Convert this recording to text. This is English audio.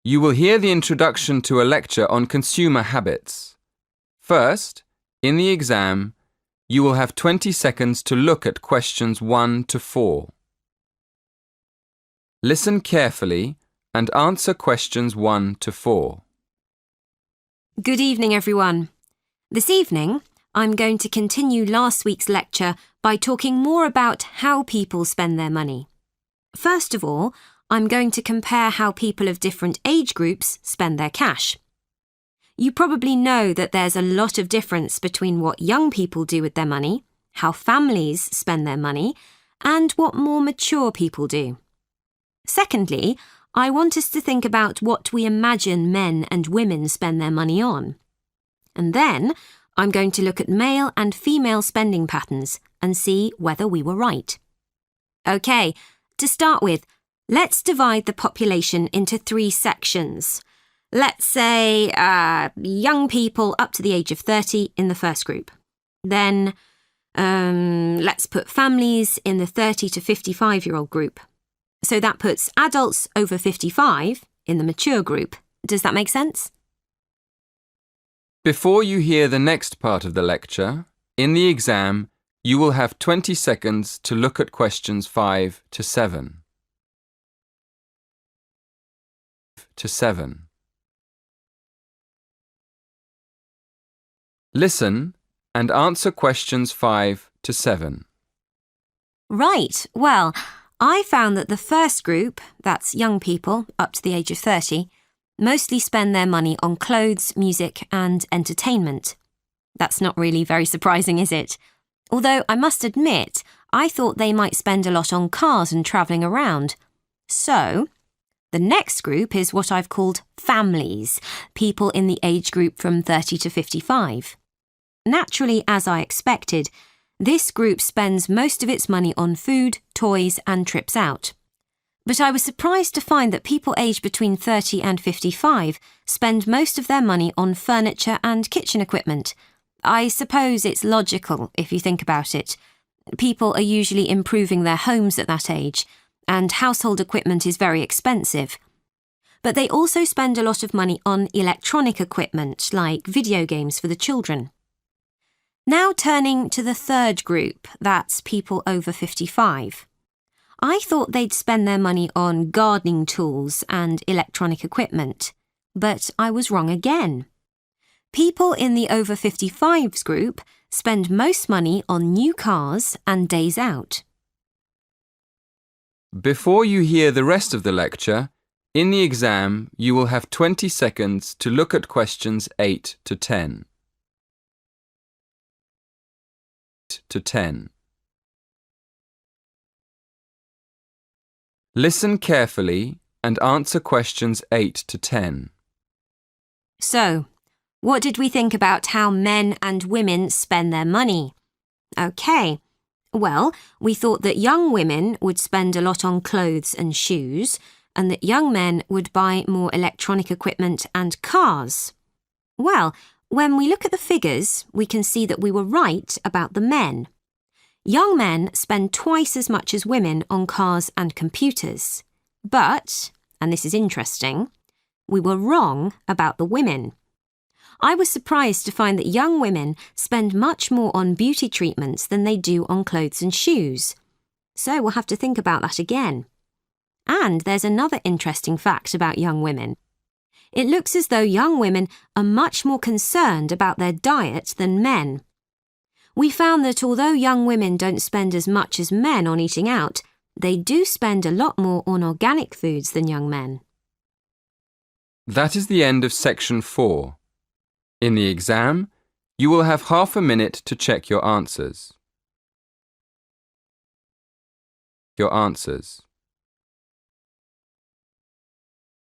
You will hear the introduction to a lecture on consumer habits. First, in the exam, you will have 20 seconds to look at questions 1 to 4. Listen carefully and answer questions 1 to 4. Good evening, everyone. This evening, I'm going to continue last week's lecture by talking more about how people spend their money. First of all, I'm going to compare how people of different age groups spend their cash. You probably know that there's a lot of difference between what young people do with their money, how families spend their money, and what more mature people do. Secondly, I want us to think about what we imagine men and women spend their money on. And then, I'm going to look at male and female spending patterns and see whether we were right. OK, to start with, let's divide the population into 3 sections. Let's say young people up to the age of 30 in the first group. Then let's put families in the 30 to 55-year-old group. So that puts adults over 55 in the mature group. Does that make sense? Before you hear the next part of the lecture, in the exam, you will have 20 seconds to look at questions 5 to 7. Listen and answer questions 5 to 7. Right, well, I found that the first group, that's young people up to the age of 30, mostly spend their money on clothes, music and entertainment. That's not really very surprising, is it? Although I must admit, I thought they might spend a lot on cars and travelling around. So, the next group is what I've called families, people in the age group from 30 to 55. Naturally, as I expected, this group spends most of its money on food, toys and trips out. But I was surprised to find that people aged between 30 and 55 spend most of their money on furniture and kitchen equipment. I suppose it's logical if you think about it. People are usually improving their homes at that age, and household equipment is very expensive. But they also spend a lot of money on electronic equipment, like video games for the children. Now turning to the third group, that's people over 55. I thought they'd spend their money on gardening tools and electronic equipment, but I was wrong again. People in the over 55s group spend most money on new cars and days out. Before you hear the rest of the lecture, in the exam you will have 20 seconds to look at questions 8 to 10. Listen carefully and answer questions 8 to 10. So, what did we think about how men and women spend their money? OK, well, we thought that young women would spend a lot on clothes and shoes, and that young men would buy more electronic equipment and cars. Well, when we look at the figures, we can see that we were right about the men. Young men spend twice as much as women on cars and computers. But, and this is interesting, we were wrong about the women. I was surprised to find that young women spend much more on beauty treatments than they do on clothes and shoes. So we'll have to think about that again. And there's another interesting fact about young women. It looks as though young women are much more concerned about their diet than men. We found that although young women don't spend as much as men on eating out, they do spend a lot more on organic foods than young men. That is the end of section 4. In the exam, you will have half a minute to check your answers.